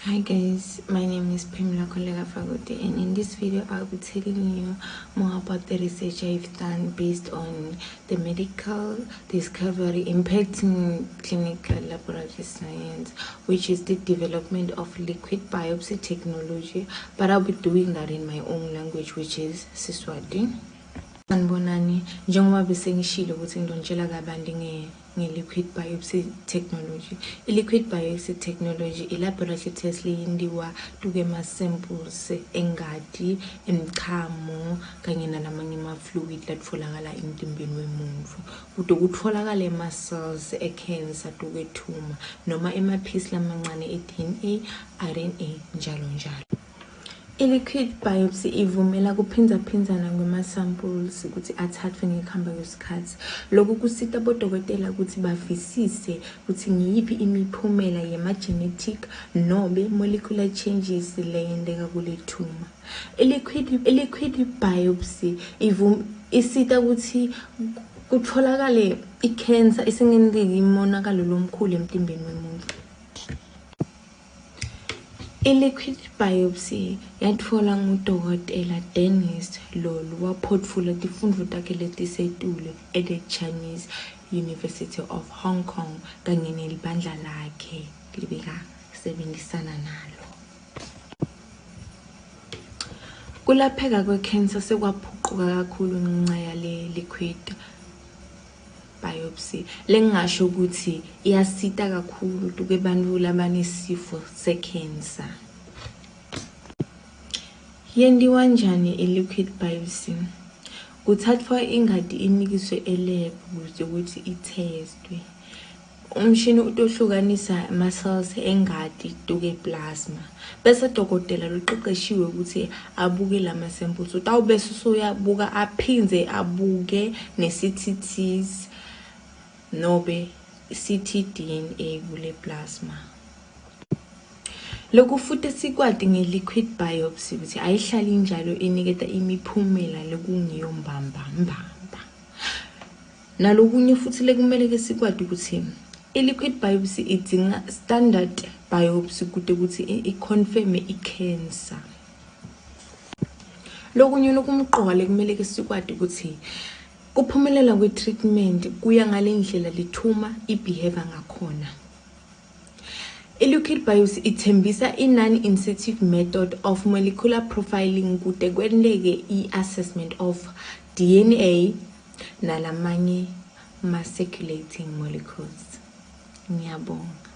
Hi guys, my name is Pamela Fagote, and in this video I'll be telling you more about the research I've done based on the medical discovery impacting clinical laboratory science, which is the development of liquid biopsy technology, but I'll be doing that in my own language, which is Siswati. Sanibonani, njengoba bese ngishilo ukuthi ngidonjela kabanti nge-liquid biopsy technology. I-liquid biopsy technology i-laboratory test leyendiwa tuke ma-samples engati, emchamo kanye nalamanye ama-fluid latfolakala emtimbeni wemuntfu. Kude kutfolakala ama-cells e-cancer tuke tumor noma emaphisi lamancane e-DNA, RNA njalo njalo. I-liquid biopsy ivumela kuphindzaphindana kwema-samples ukuthi athathwe ngekuhamba kwesikhathi. Lokhu kusita bodokotela ukuthi bavisise ukuthi ngiyiphi imiphumela yema-genetic nobe molecular changes leyendeka kule tumor. I-liquid biopsy isita ukuthi kutfolakale i-cancer isingeneki imonakalo lomkhulu emtimbeni wemuntu. I-liquid biopsy yatfola ngudokotela Dennis Lolu waphotfula tifundvo takhe letisetulu at the Chinese University of Hong Kong kanye nelibandla lakhe libeka sebenzisana nalo. Kulapheka kwe-cancer sekwaphuquka kakhulu ngenxa yale liquid biopsy lengasho ukuthi iyasita kakhulu tuke bantfu labanesifo se-cancer. Yendiwa njani i-liquid biopsy? Kuthathwa ingati inikiswe elab ukuze ukuthi itestwe. Umshini utohlukanisa ama-cells engati tuke plasma. Bese dokotela loqeqeshiwe ukuthi abuke lama samples. Utawubese usuyabuka aphindze abuke ne-CTTs nobe ctDNA kule plasma. Lokhu futhi sikwati nge-liquid biopsy ukuthi ayihlali njalo iniketa imiphumela lekungiyo mbamba. Nalokunye futhi lekumele ke sikwati ukuthi i-liquid biopsy idzinga standard biopsy kude ukuthi i-confirme i-cancer. Lokunye lokumqoka lekumele ke sikwati ukuthi kuphumelela kwe-treatment kuya ngale ndlela lithuma i-behavior ngakhona. I-liquid biopsy ithembisa i-non-invasive method of molecular profiling kude kwendeke i-assessment of DNA nalamanye ma-circulating molecules. Ngiyabonga.